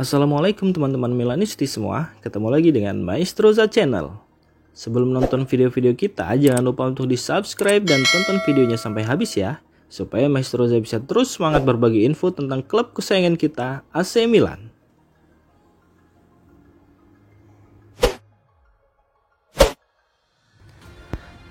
Assalamualaikum teman-teman Milanisti semua, ketemu lagi dengan Maestroza Channel. Sebelum nonton video-video kita, jangan lupa untuk di subscribe dan tonton videonya sampai habis ya, supaya Maestroza bisa terus semangat berbagi info tentang klub kesayangan kita, AC Milan.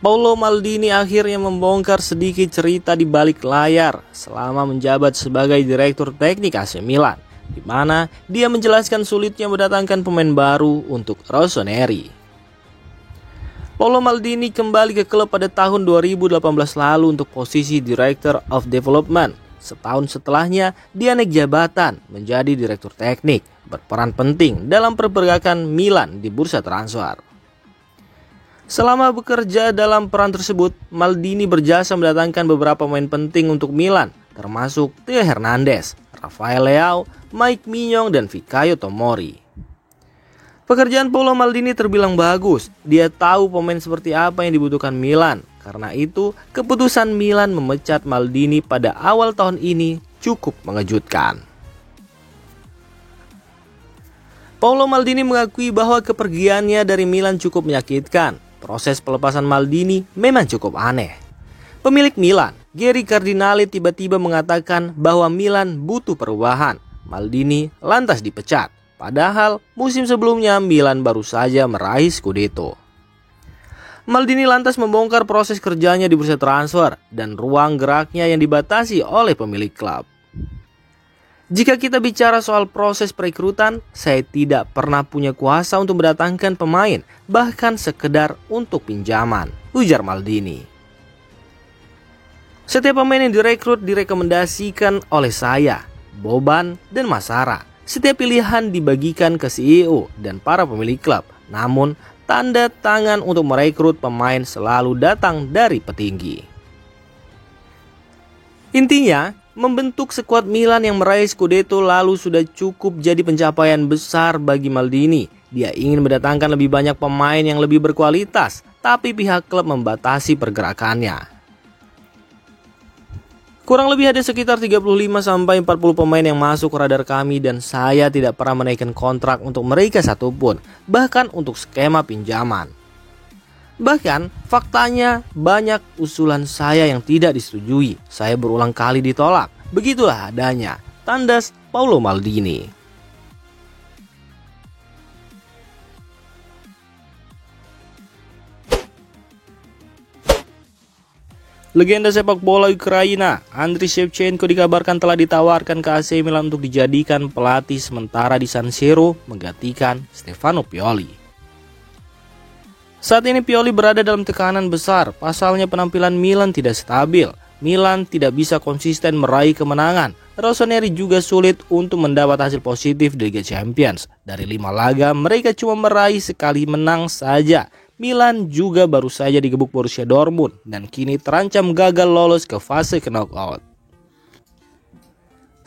Paolo Maldini akhirnya membongkar sedikit cerita di balik layar selama menjabat sebagai direktur teknik AC Milan, di mana dia menjelaskan sulitnya mendatangkan pemain baru untuk Rossoneri. Paolo Maldini kembali ke klub pada tahun 2018 lalu untuk posisi Director of Development. Setahun setelahnya, dia naik jabatan menjadi direktur teknik, berperan penting dalam pergerakan Milan di bursa transfer. Selama bekerja dalam peran tersebut, Maldini berjasa mendatangkan beberapa pemain penting untuk Milan, termasuk Theo Hernandez, Rafael Leao, Mike Maignan, dan Fikayo Tomori. Pekerjaan Paolo Maldini terbilang bagus. Dia tahu pemain seperti apa yang dibutuhkan Milan. Karena itu, keputusan Milan memecat Maldini pada awal tahun ini cukup mengejutkan. Paolo Maldini mengakui bahwa kepergiannya dari Milan cukup menyakitkan. Proses pelepasan Maldini memang cukup aneh. Pemilik Milan, Geri Cardinale, tiba-tiba mengatakan bahwa Milan butuh perubahan. Maldini lantas dipecat. Padahal musim sebelumnya Milan baru saja meraih Scudetto. Maldini lantas membongkar proses kerjanya di bursa transfer dan ruang geraknya yang dibatasi oleh pemilik klub. Jika kita bicara soal proses perekrutan, saya tidak pernah punya kuasa untuk mendatangkan pemain, bahkan sekedar untuk pinjaman, ujar Maldini. Setiap pemain yang direkrut direkomendasikan oleh saya, Boban, dan Masara. Setiap pilihan dibagikan ke CEO dan para pemilik klub. Namun, tanda tangan untuk merekrut pemain selalu datang dari petinggi. Intinya, membentuk skuad Milan yang meraih Scudetto lalu sudah cukup jadi pencapaian besar bagi Maldini. Dia ingin mendatangkan lebih banyak pemain yang lebih berkualitas, tapi pihak klub membatasi pergerakannya. Kurang lebih ada sekitar 35-40 pemain yang masuk ke radar kami dan saya tidak pernah menaikkan kontrak untuk mereka satupun, bahkan untuk skema pinjaman. Bahkan, faktanya banyak usulan saya yang tidak disetujui. Saya berulang kali ditolak. Begitulah adanya, tandas Paolo Maldini. Legenda sepak bola Ukraina, Andriy Shevchenko dikabarkan telah ditawarkan ke AC Milan untuk dijadikan pelatih sementara di San Siro menggantikan Stefano Pioli. Saat ini Pioli berada dalam tekanan besar, pasalnya penampilan Milan tidak stabil. Milan tidak bisa konsisten meraih kemenangan. Rossoneri juga sulit untuk mendapat hasil positif di Liga Champions. Dari 5 laga, mereka cuma meraih sekali menang saja. Milan juga baru saja digebuk Borussia Dortmund dan kini terancam gagal lolos ke fase knockout.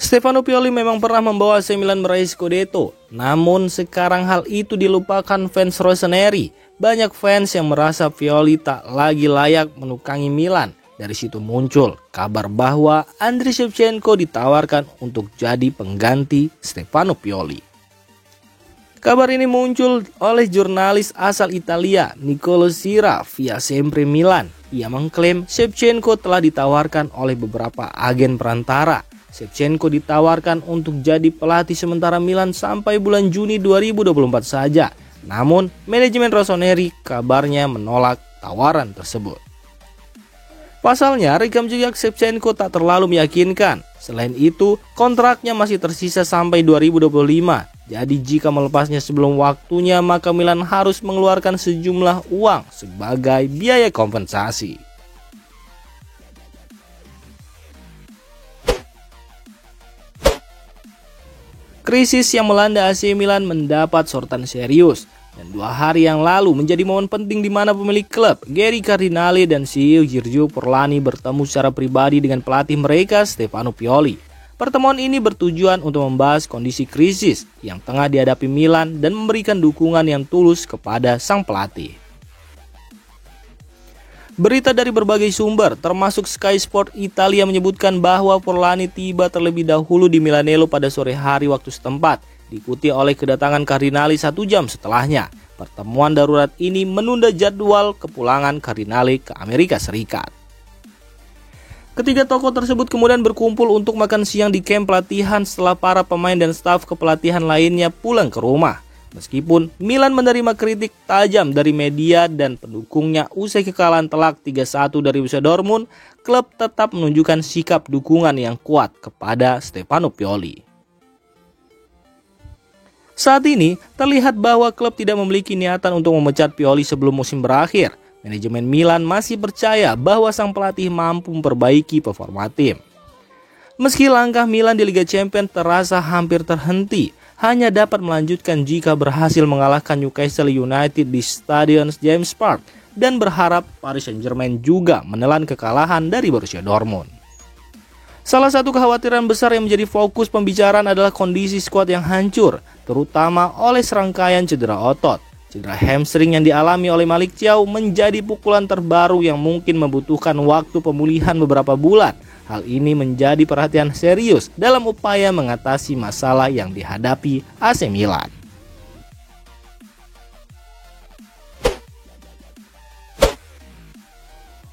Stefano Pioli memang pernah membawa AC Milan meraih Scudetto, namun sekarang hal itu dilupakan fans Rossoneri. Banyak fans yang merasa Pioli tak lagi layak menukangi Milan. Dari situ muncul kabar bahwa Andriy Shevchenko ditawarkan untuk jadi pengganti Stefano Pioli. Kabar ini muncul oleh jurnalis asal Italia, Nicolo Sira, via Sempre Milan. Ia mengklaim Shevchenko telah ditawarkan oleh beberapa agen perantara. Shevchenko ditawarkan untuk jadi pelatih sementara Milan sampai bulan Juni 2024 saja. Namun, manajemen Rossoneri kabarnya menolak tawaran tersebut. Pasalnya, rekam jejak Shevchenko tak terlalu meyakinkan. Selain itu, kontraknya masih tersisa sampai 2025. Jadi jika melepasnya sebelum waktunya, maka Milan harus mengeluarkan sejumlah uang sebagai biaya kompensasi. Krisis yang melanda AC Milan mendapat sorotan serius. Dan 2 hari yang lalu menjadi momen penting di mana pemilik klub, Geri Cardinale, dan CEO Giorgio Porlani bertemu secara pribadi dengan pelatih mereka, Stefano Pioli. Pertemuan ini bertujuan untuk membahas kondisi krisis yang tengah dihadapi Milan dan memberikan dukungan yang tulus kepada sang pelatih. Berita dari berbagai sumber, termasuk Sky Sport Italia, menyebutkan bahwa Porlani tiba terlebih dahulu di Milanello pada sore hari waktu setempat. diikuti oleh kedatangan Cardinale 1 jam setelahnya. Pertemuan darurat ini menunda jadwal kepulangan Cardinale ke Amerika Serikat. Ketiga tokoh tersebut kemudian berkumpul untuk makan siang di kamp pelatihan setelah para pemain dan staf kepelatihan lainnya pulang ke rumah. Meskipun Milan menerima kritik tajam dari media dan pendukungnya usai kekalahan telak 3-1 dari Borussia Dortmund, klub tetap menunjukkan sikap dukungan yang kuat kepada Stefano Pioli. Saat ini, terlihat bahwa klub tidak memiliki niatan untuk memecat Pioli sebelum musim berakhir. Manajemen Milan masih percaya bahwa sang pelatih mampu memperbaiki performa tim. Meski langkah Milan di Liga Champions terasa hampir terhenti, hanya dapat melanjutkan jika berhasil mengalahkan Newcastle United di Stadion James Park dan berharap Paris Saint-Germain juga menelan kekalahan dari Borussia Dortmund. Salah satu kekhawatiran besar yang menjadi fokus pembicaraan adalah kondisi skuad yang hancur, terutama oleh serangkaian cedera otot. Cedera hamstring yang dialami oleh Malick Thiaw menjadi pukulan terbaru yang mungkin membutuhkan waktu pemulihan beberapa bulan. Hal ini menjadi perhatian serius dalam upaya mengatasi masalah yang dihadapi AC Milan.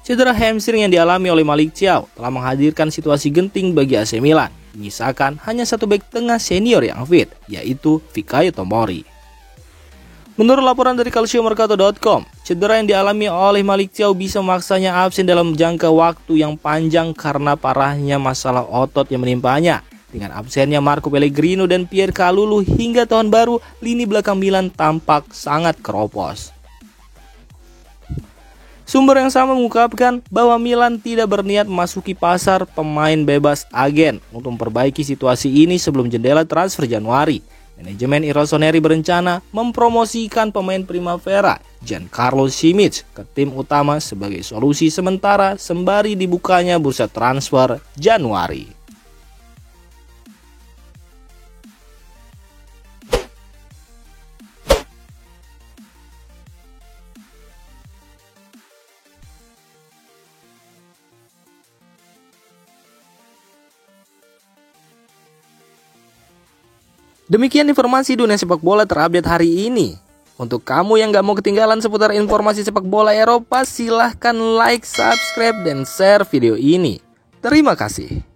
Cedera hamstring yang dialami oleh Malick Thiaw telah menghadirkan situasi genting bagi AC Milan. Menyisakan hanya satu bek tengah senior yang fit, yaitu Fikayo Tomori. Menurut laporan dari calciomercato.com, cedera yang dialami oleh Malick Thiaw bisa memaksanya absen dalam jangka waktu yang panjang karena parahnya masalah otot yang menimpanya. Dengan absennya Marco Pellegrino dan Pierre Kalulu hingga tahun baru, lini belakang Milan tampak sangat keropos. Sumber yang sama mengungkapkan bahwa Milan tidak berniat memasuki pasar pemain bebas agen untuk memperbaiki situasi ini sebelum jendela transfer Januari. Manajemen Rossoneri berencana mempromosikan pemain Primavera Giancarlo Simic ke tim utama sebagai solusi sementara sembari dibukanya bursa transfer Januari. Demikian informasi dunia sepak bola terupdate hari ini. Untuk kamu yang gak mau ketinggalan seputar informasi sepak bola Eropa, silahkan like, subscribe, dan share video ini. Terima kasih.